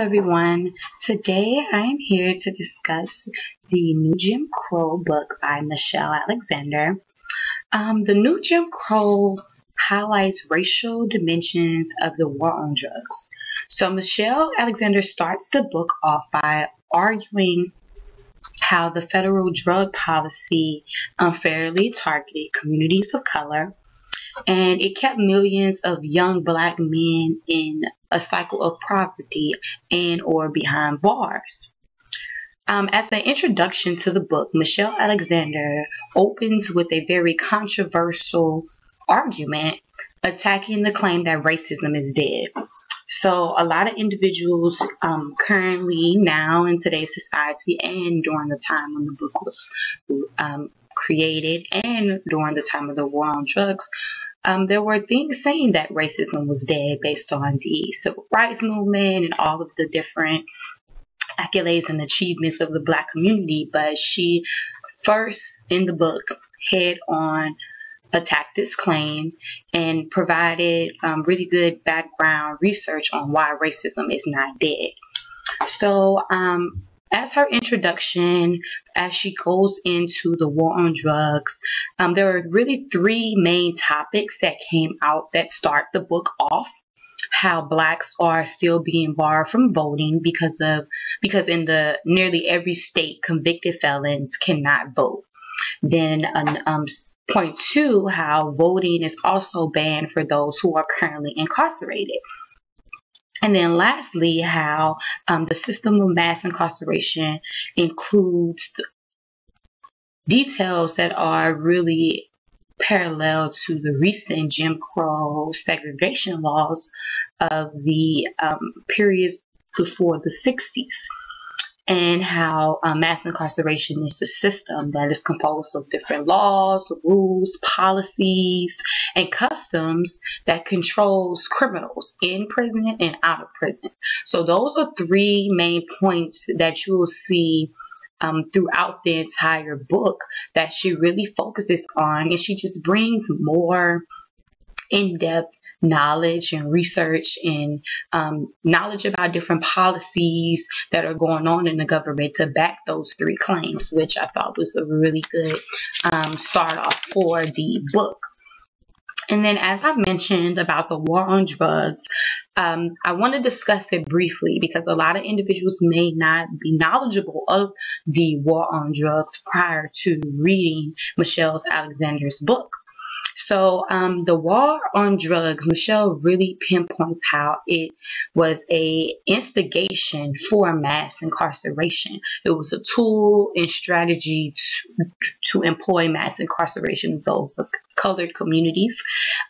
everyone. Today I am here to discuss the New Jim Crow book by Michelle Alexander. The New Jim Crow highlights racial dimensions of the war on drugs. So Michelle Alexander starts the book off by arguing how the federal drug policy unfairly targeted communities of color, and it kept millions of young black men in a cycle of poverty and or behind bars. As an introduction to the book, Michelle Alexander opens with a very controversial argument attacking the claim that racism is dead. So a lot of individuals currently now in today's society and during the time when the book was created and during the time of the war on drugs, there were things saying that racism was dead based on the civil rights movement and all of the different accolades and achievements of the black community. But she first in the book head on attacked this claim and provided really good background research on why racism is not dead. So as her introduction, as she goes into the war on drugs, there are really three main topics that came out that start the book off. How blacks are still being barred from voting because in the nearly every state convicted felons cannot vote. Then point two, how voting is also banned for those who are currently incarcerated. And then lastly, how the system of mass incarceration includes details that are really parallel to the recent Jim Crow segregation laws of the period before the 60s. And how mass incarceration is a system that is composed of different laws, rules, policies, and customs that controls criminals in prison and out of prison. So those are three main points that you will see throughout the entire book that she really focuses on, and she just brings more in-depth knowledge and research and knowledge about different policies that are going on in the government to back those three claims, which I thought was a really good start off for the book. And then, as I mentioned about the war on drugs, I want to discuss it briefly because a lot of individuals may not be knowledgeable of the war on drugs prior to reading Michelle Alexander's book. So the war on drugs, Michelle really pinpoints how it was a instigation for mass incarceration. It was a tool and strategy to employ mass incarceration of those of colored communities.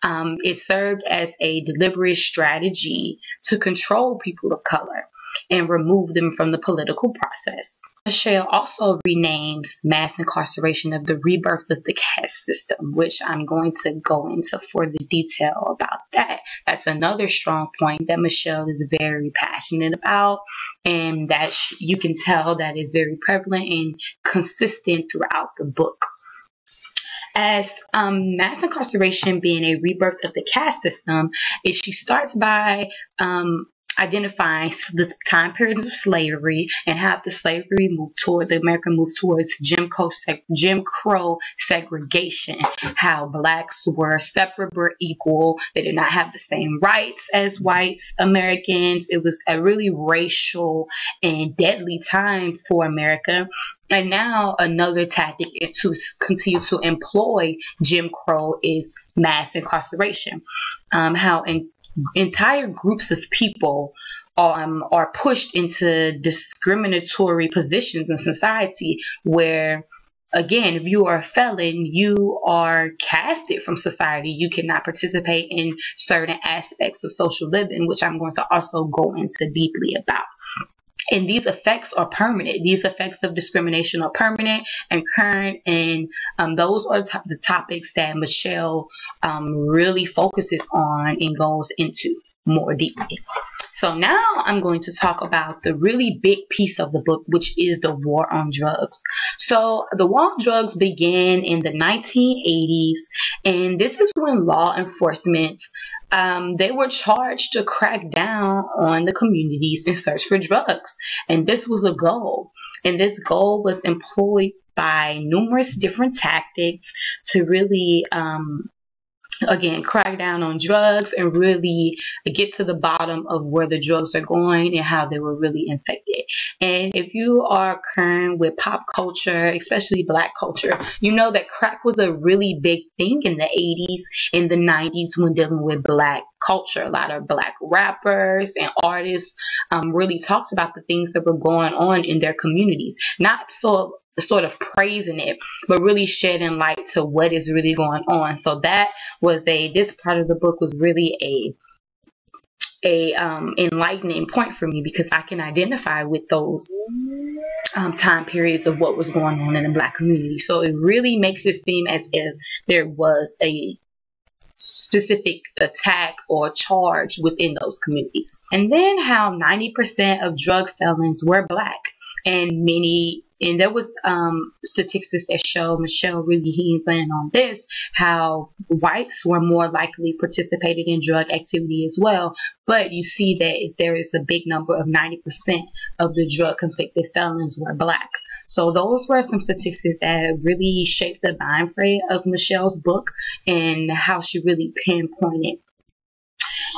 It served as a deliberate strategy to control people of color and remove them from the political process. Michelle also renames mass incarceration of the rebirth of the caste system, which I'm going to go into further detail about that. That's another strong point that Michelle is very passionate about, and that you can tell that is very prevalent and consistent throughout the book. As mass incarceration being a rebirth of the caste system, she starts by identifying the time periods of slavery and how the slavery moved toward the America moved towards Jim Crow segregation, how blacks were separate but equal. They did not have the same rights as whites Americans. It was a really racial and deadly time for America. And now another tactic to continue to employ Jim Crow is mass incarceration. How entire groups of people are pushed into discriminatory positions in society where, again, if you are a felon, you are casted from society. You cannot participate in certain aspects of social living, which I'm going to also go into deeply about. And these effects are permanent. These effects of discrimination are permanent and current, and those are the topics that Michelle really focuses on and goes into more deeply. So now I'm going to talk about the really big piece of the book, which is the war on drugs. So the war on drugs began in the 1980s, and this is when law enforcement they were charged to crack down on the communities and search for drugs. And this was a goal. And this goal was employed by numerous different tactics to really again, crack down on drugs and really get to the bottom of where the drugs are going and how they were really infected. And if you are current with pop culture, especially black culture, you know that crack was a really big thing in the 80s and the 90s when dealing with black culture. A lot of black rappers and artists really talked about the things that were going on in their communities. Not sort of praising it, but really shedding light to what is really going on. So that was this part of the book was really a enlightening point for me, because I can identify with those time periods of what was going on in the black community. So it really makes it seem as if there was a specific attack or charge within those communities. And then how 90% of drug felons were black, and there was statistics that show, Michelle really hands in on this, how whites were more likely participated in drug activity as well. But you see that there is a big number of 90% of the drug convicted felons were black. So those were some statistics that really shaped the mind frame of Michelle's book and how she really pinpointed.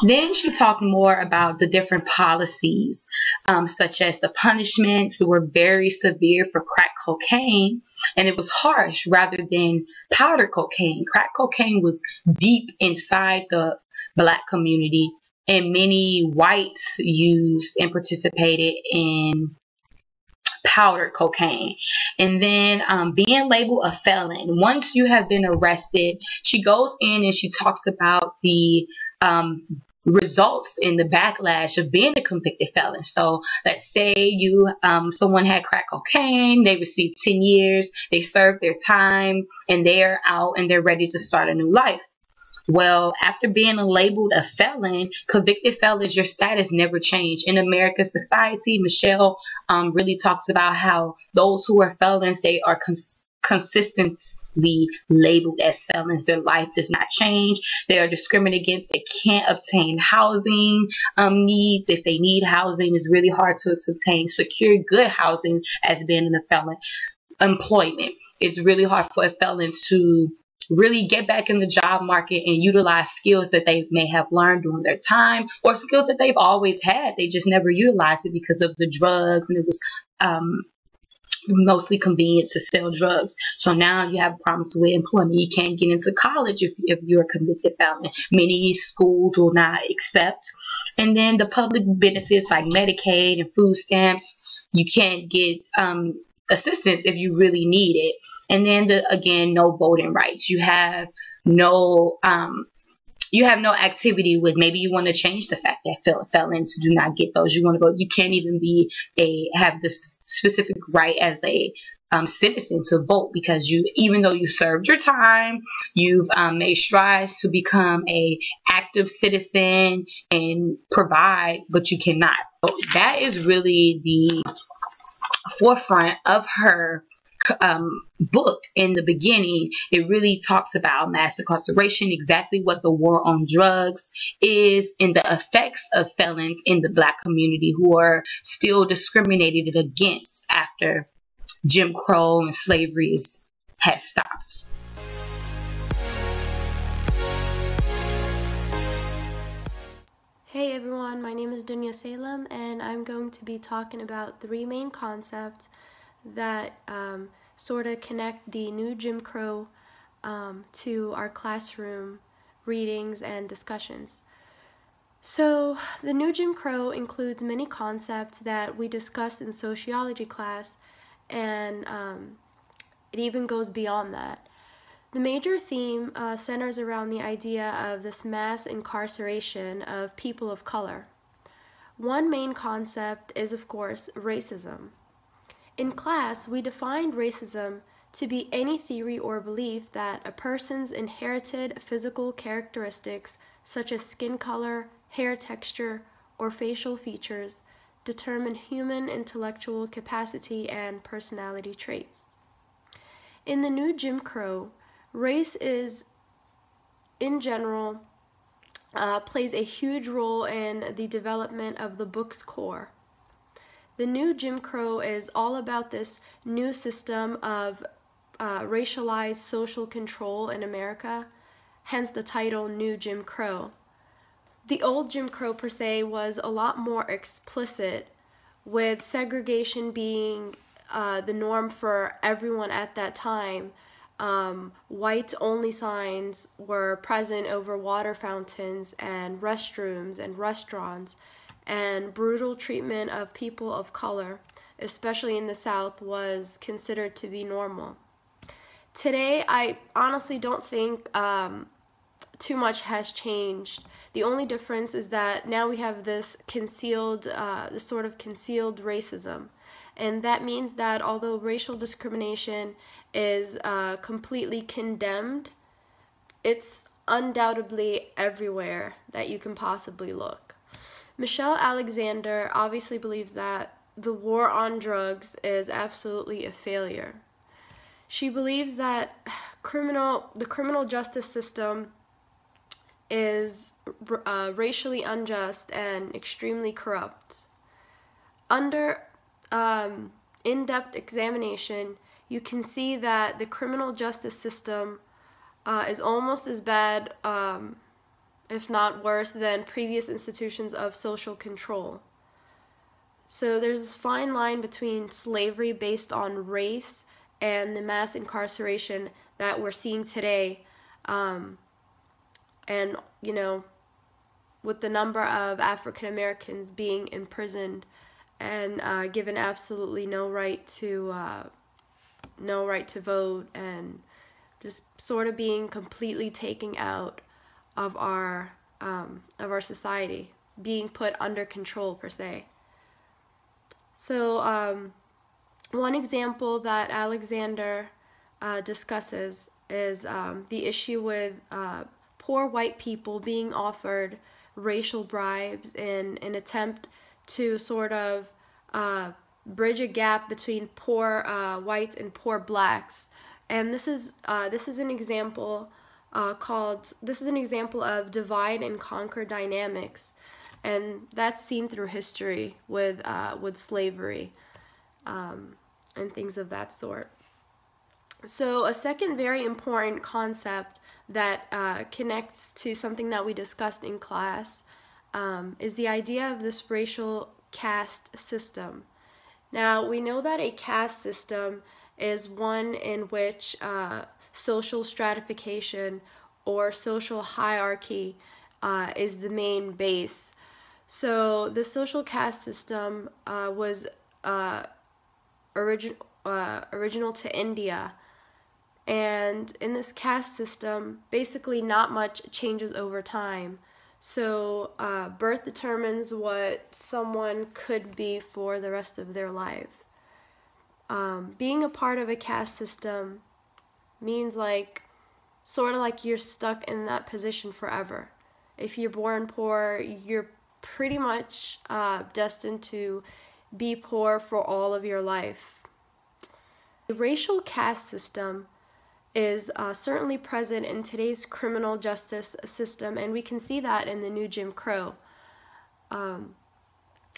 Then she talked more about the different policies, such as the punishments were very severe for crack cocaine, and it was harsh rather than powder cocaine. Crack cocaine was deep inside the black community, and many whites used and participated in powdered cocaine. And then being labeled a felon. Once you have been arrested, she goes in and she talks about the results in the backlash of being a convicted felon. So let's say someone had crack cocaine, they received 10 years, they served their time, and they're out and they're ready to start a new life. Well, after being labeled a felon, convicted felons, your status never changed. In American society, Michelle really talks about how those who are felons, they are consistently labeled as felons. Their life does not change. They are discriminated against. They can't obtain housing needs. If they need housing, it's really hard to obtain secure good housing as being in a felon. Employment. It's really hard for a felon to really get back in the job market and utilize skills that they may have learned during their time, or skills that they've always had. They just never utilized it because of the drugs, and it was mostly convenient to sell drugs. So now you have problems with employment. You can't get into college if you're a convicted felon. Many schools will not accept. And then the public benefits like Medicaid and food stamps, you can't get assistance if you really need it. And then again, no voting rights. You have no activity with, maybe you want to change the fact that felons do not get those. You want to vote. You can't even have this specific right as a citizen to vote, because even though you served your time, you've made strides to become a active citizen and provide, but you cannot vote. That is really the forefront of her book. In the beginning, it really talks about mass incarceration, exactly what the war on drugs is, and the effects of felons in the black community who are still discriminated against after Jim Crow and slavery has stopped. Hey everyone, my name is Dunya Salem, and I'm going to be talking about three main concepts that sort of connect the new Jim Crow to our classroom readings and discussions. So the new Jim Crow includes many concepts that we discussed in sociology class, and it even goes beyond that. The major theme centers around the idea of this mass incarceration of people of color. One main concept is, of course, racism. In class, we defined racism to be any theory or belief that a person's inherited physical characteristics, such as skin color, hair texture, or facial features determine human intellectual capacity and personality traits. In the new Jim Crow, race is, in general, plays a huge role in the development of the book's core. The new Jim Crow is all about this new system of racialized social control in America, hence the title New Jim Crow. The old Jim Crow, per se, was a lot more explicit, with segregation being the norm for everyone at that time. White-only signs were present over water fountains and restrooms and restaurants, and brutal treatment of people of color, especially in the South, was considered to be normal. Today, I honestly don't think too much has changed. The only difference is that now we have this concealed, this sort of concealed racism. And that means that although racial discrimination is completely condemned, it's undoubtedly everywhere that you can possibly look. Michelle Alexander obviously believes that the war on drugs is absolutely a failure. She believes that the criminal justice system is racially unjust and extremely corrupt. Under in-depth examination, you can see that the criminal justice system is almost as bad, if not worse, than previous institutions of social control. So there's this fine line between slavery based on race and the mass incarceration that we're seeing today. And, you know, with the number of African Americans being imprisoned and given absolutely no right to vote, and just sort of being completely taken out of our society, being put under control, per se. So one example that Alexander discusses is the issue with poor white people being offered racial bribes in an attempt to sort of bridge a gap between poor whites and poor blacks. And this is an example of divide and conquer dynamics, and that's seen through history with slavery and things of that sort. So a second very important concept that connects to something that we discussed in class is the idea of this racial caste system. Now, we know that a caste system is one in which social stratification or social hierarchy is the main base. So the social caste system was original to India. And in this caste system, basically not much changes over time. So birth determines what someone could be for the rest of their life. Being a part of a caste system means sort of like you're stuck in that position forever. If you're born poor, you're pretty much destined to be poor for all of your life. The racial caste system is certainly present in today's criminal justice system, and we can see that in the new Jim Crow.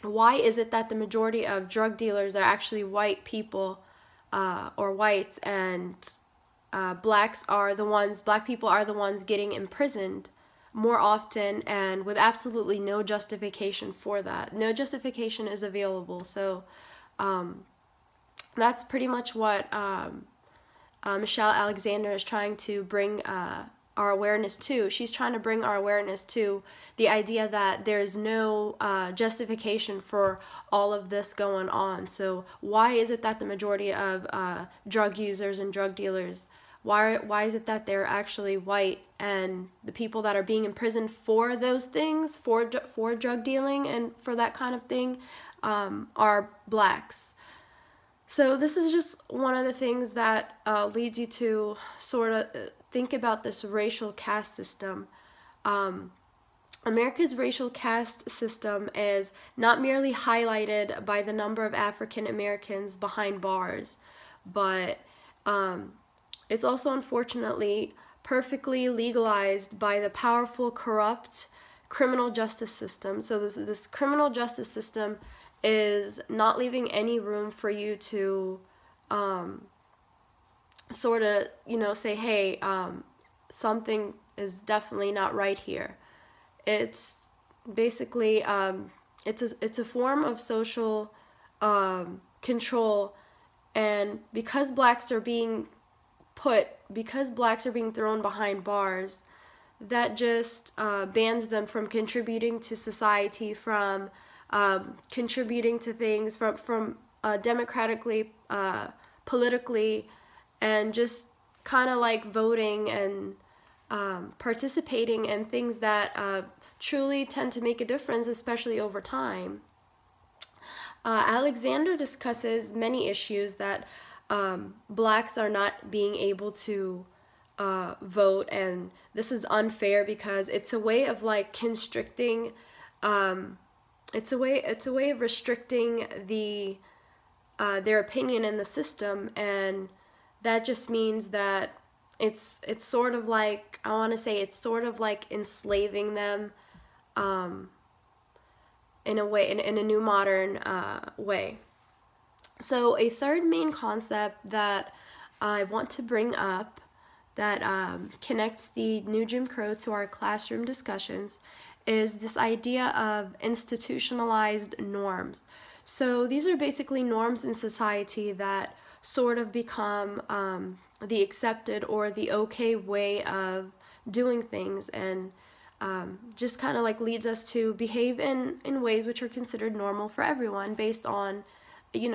Why is it that the majority of drug dealers are actually white people or whites, and black people are the ones getting imprisoned more often and with absolutely no justification for that? No justification is available. So that's pretty much what Michelle Alexander is trying to bring our awareness to. She's trying to bring our awareness to the idea that there's no justification for all of this going on. So why is it that the majority of drug users and drug dealers, why is it that they're actually white, and the people that are being imprisoned for those things, for drug dealing and for that kind of thing, are blacks? So this is just one of the things that leads you to sort of think about this racial caste system. America's racial caste system is not merely highlighted by the number of African Americans behind bars, but it's also unfortunately perfectly legalized by the powerful, corrupt criminal justice system. So this criminal justice system is not leaving any room for you to sort of, say, hey, something is definitely not right here. It's basically it's a form of social control, and because blacks are being thrown behind bars, that just bans them from contributing to society, from contributing to things, from democratically, politically, and just kind of like voting and participating in things that truly tend to make a difference, especially over time. Alexander discusses many issues that blacks are not being able to vote, and this is unfair because it's a way of like constricting. It's a way of restricting their opinion in the system, and that just means that it's sort of like, I want to say, it's sort of like enslaving them in a way, in a new modern way. So a third main concept that I want to bring up that connects the new Jim Crow to our classroom discussions is this idea of institutionalized norms. So these are basically norms in society that sort of become the accepted or the okay way of doing things, and just kind of like leads us to behave in ways which are considered normal for everyone based on,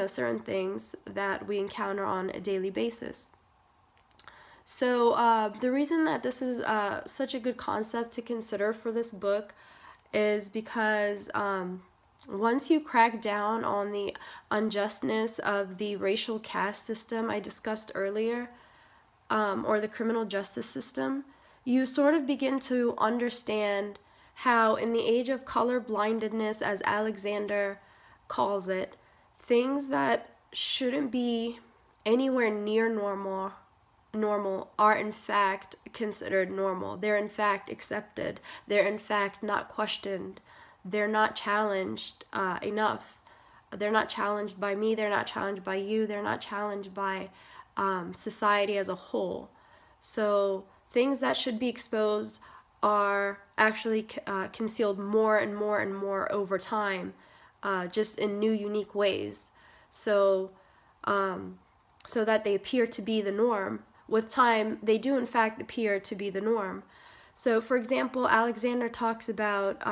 certain things that we encounter on a daily basis. So the reason that this is such a good concept to consider for this book is because once you crack down on the unjustness of the racial caste system I discussed earlier, or the criminal justice system, you sort of begin to understand how in the age of color blindedness, as Alexander calls it, things that shouldn't be anywhere near normal are in fact considered normal. They're in fact accepted. They're in fact not questioned. They're not challenged enough. They're not challenged by me. They're not challenged by you. They're not challenged by society as a whole. So things that should be exposed are actually concealed more and more and more over time, just in new, unique ways. So that they appear to be the norm. With time, they do in fact appear to be the norm. So, for example, Alexander talks about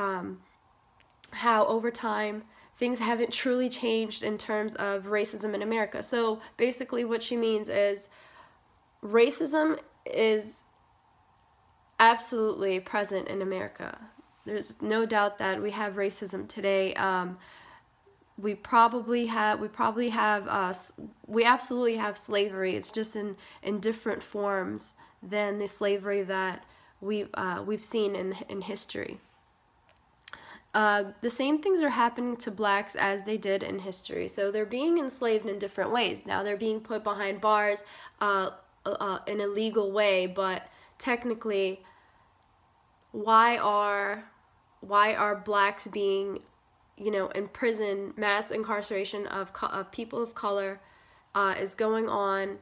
how over time things haven't truly changed in terms of racism in America. So basically what she means is racism is absolutely present in America. There's no doubt that we have racism today. We absolutely have slavery. It's just in different forms than the slavery that we've seen in history. The same things are happening to blacks as they did in history. So they're being enslaved in different ways. Now they're being put behind bars in a legal way, but technically, why are blacks being, in prison? Mass incarceration of people of color is going on.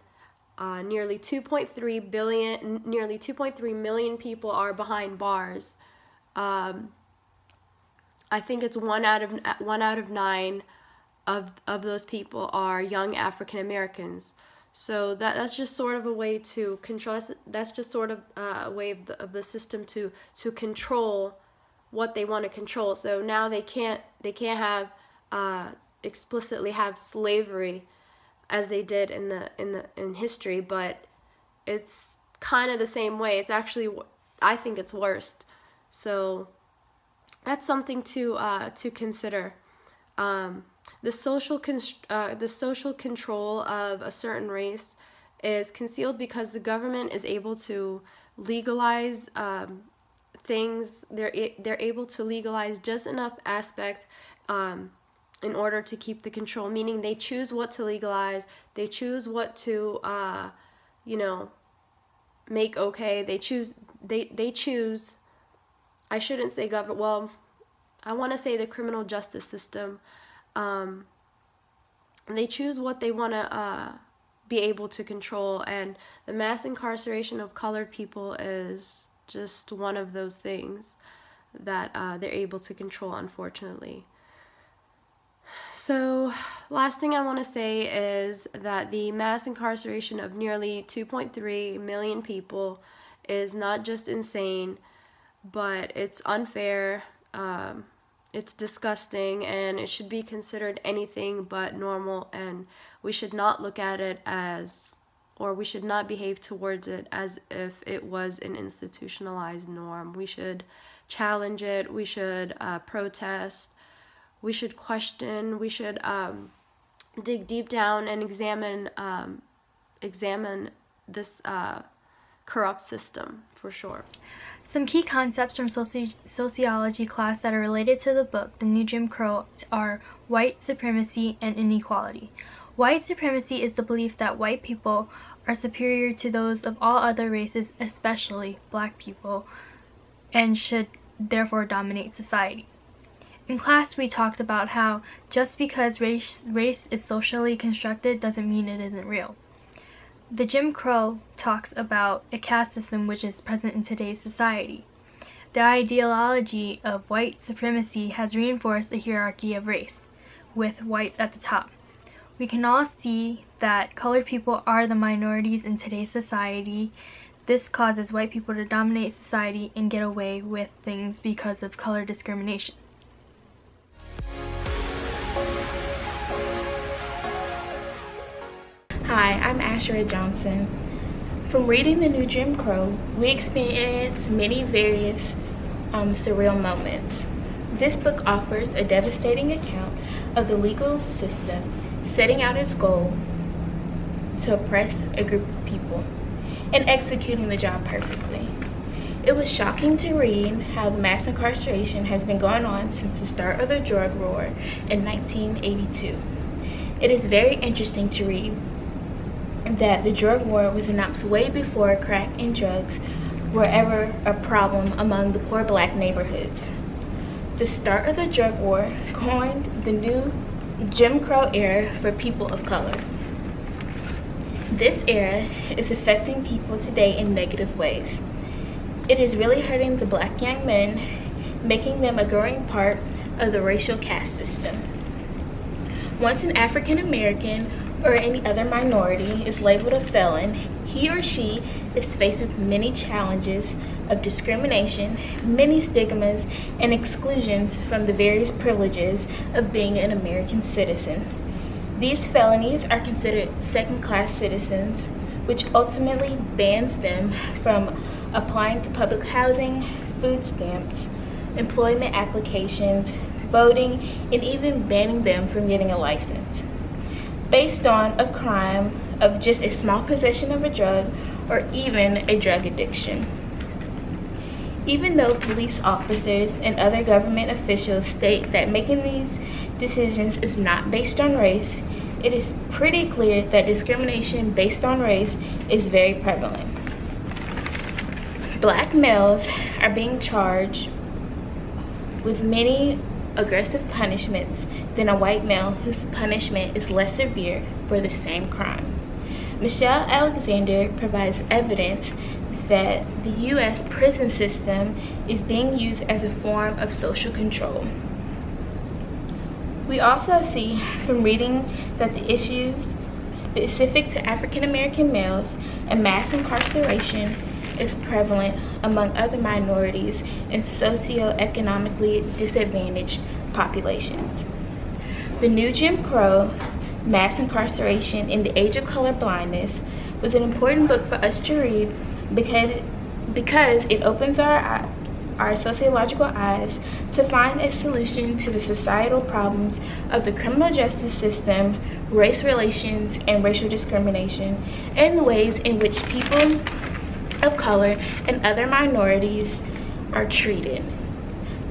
Nearly 2.3 million people are behind bars. I think it's one out of 9 of those people are young African Americans. So that's just sort of a way to control. That's just sort of a way of the system to control what they want to control. So now they can't have explicitly have slavery as they did in history, but it's kind of the same way. It's actually, I think it's worse. So that's something to consider. The social control of a certain race is concealed because the government is able to legalize things, they're able to legalize just enough aspect in order to keep the control, meaning they choose what to legalize, they choose what to make okay, they choose I shouldn't say government, well, I want to say the criminal justice system. They choose what they want to be able to control, and the mass incarceration of colored people is just one of those things that they're able to control, unfortunately. So, last thing I want to say is that the mass incarceration of nearly 2.3 million people is not just insane, but it's unfair, it's disgusting, and it should be considered anything but normal, and we should not look at it as, or we should not behave towards it as if it was an institutionalized norm. We should challenge it, we should protest, we should question, we should dig deep down and examine this corrupt system, for sure. Some key concepts from sociology class that are related to the book, The New Jim Crow, are white supremacy and inequality. White supremacy is the belief that white people are superior to those of all other races, especially black people, and should therefore dominate society. In class, we talked about how just because race is socially constructed doesn't mean it isn't real. The Jim Crow talks about a caste system which is present in today's society. The ideology of white supremacy has reinforced the hierarchy of race, with whites at the top. We can all see that colored people are the minorities in today's society. This causes white people to dominate society and get away with things because of color discrimination. Hi, I'm Ashera Johnson. From reading The New Jim Crow, we experience many various surreal moments. This book offers a devastating account of the legal system setting out its goal to oppress a group of people and executing the job perfectly. It was shocking to read how the mass incarceration has been going on since the start of the drug war in 1982. It is very interesting to read that the drug war was announced way before crack and drugs were ever a problem among the poor black neighborhoods. The start of the drug war coined the new Jim Crow era for people of color. This era is affecting people today in negative ways. It is really hurting the black young men, making them a growing part of the racial caste system. Once an African American or any other minority is labeled a felon, he or she is faced with many challenges of discrimination, many stigmas, and exclusions from the various privileges of being an American citizen. These felonies are considered second-class citizens, which ultimately bans them from applying to public housing, food stamps, employment applications, voting, and even banning them from getting a license, based on a crime of just a small possession of a drug or even a drug addiction. Even though police officers and other government officials state that making these decisions is not based on race, it is pretty clear that discrimination based on race is very prevalent. Black males are being charged with many aggressive punishments than a white male whose punishment is less severe for the same crime. Michelle Alexander provides evidence that the U.S. prison system is being used as a form of social control. We also see from reading that the issues specific to African American males and mass incarceration is prevalent among other minorities and socioeconomically disadvantaged populations. The New Jim Crow, Mass Incarceration in the Age of Color Blindness was an important book for us to read because it opens our sociological eyes to find a solution to the societal problems of the criminal justice system, race relations, and racial discrimination, and the ways in which people of color and other minorities are treated.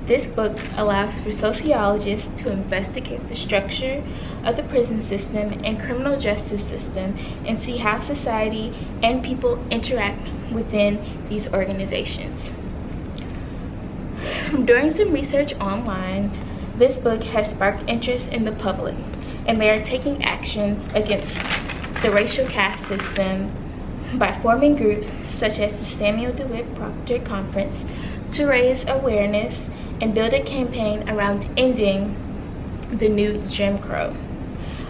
This book allows for sociologists to investigate the structure of the prison system and criminal justice system and see how society and people interact within these organizations. Doing some research online, this book has sparked interest in the public, and they are taking actions against the racial caste system by forming groups such as the Samuel DeWitt Proctor Conference to raise awareness and build a campaign around ending the new Jim Crow.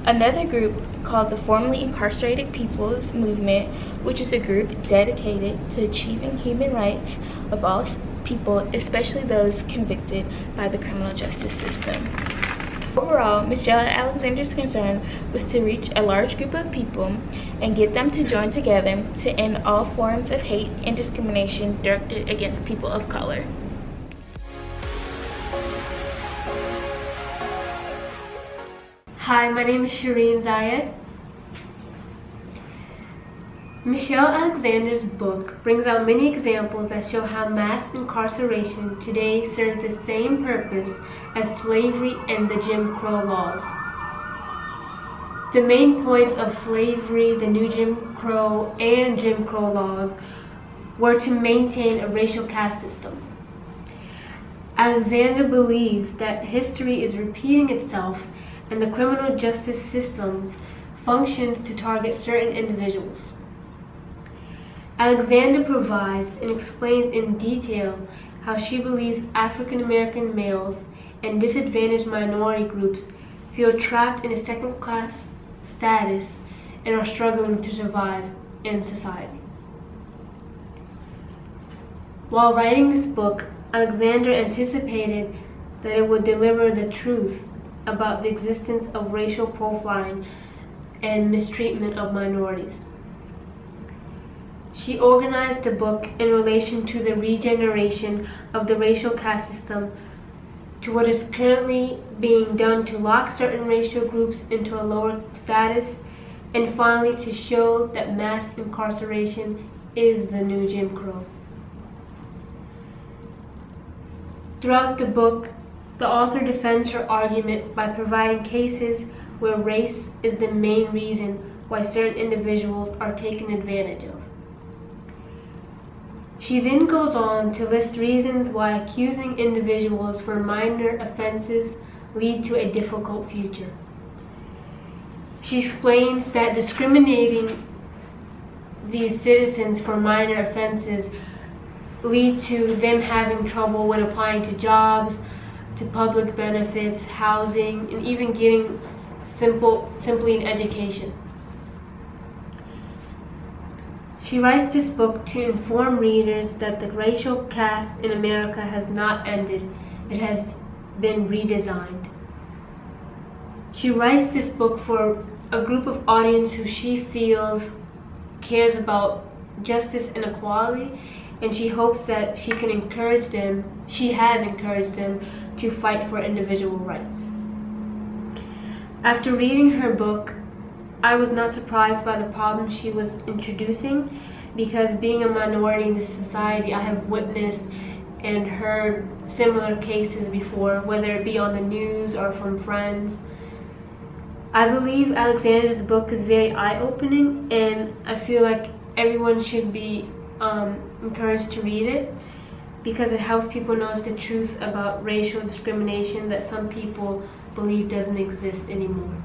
Another group called the Formerly Incarcerated People's Movement, which is a group dedicated to achieving human rights of all people, especially those convicted by the criminal justice system. Overall, Michelle Alexander's concern was to reach a large group of people and get them to join together to end all forms of hate and discrimination directed against people of color. Hi, my name is Shireen Zayed. Michelle Alexander's book brings out many examples that show how mass incarceration today serves the same purpose as slavery and the Jim Crow laws. The main points of slavery, the new Jim Crow, and Jim Crow laws were to maintain a racial caste system. Alexander believes that history is repeating itself and the criminal justice system functions to target certain individuals. Alexander provides and explains in detail how she believes African American males and disadvantaged minority groups feel trapped in a second-class status and are struggling to survive in society. While writing this book, Alexander anticipated that it would deliver the truth about the existence of racial profiling and mistreatment of minorities. She organized the book in relation to the regeneration of the racial caste system, to what is currently being done to lock certain racial groups into a lower status, and finally to show that mass incarceration is the new Jim Crow. Throughout the book, the author defends her argument by providing cases where race is the main reason why certain individuals are taken advantage of. She then goes on to list reasons why accusing individuals for minor offenses lead to a difficult future. She explains that discriminating these citizens for minor offenses lead to them having trouble when applying to jobs, to public benefits, housing, and even getting simply an education. She writes this book to inform readers that the racial caste in America has not ended, it has been redesigned. She writes this book for a group of audience who she feels cares about justice and equality, and she hopes that she has encouraged them to fight for individual rights. After reading her book, I was not surprised by the problems she was introducing, because being a minority in this society, I have witnessed and heard similar cases before, whether it be on the news or from friends. I believe Alexander's book is very eye-opening, and I feel like everyone should be encouraged to read it, because it helps people know the truth about racial discrimination that some people believe doesn't exist anymore.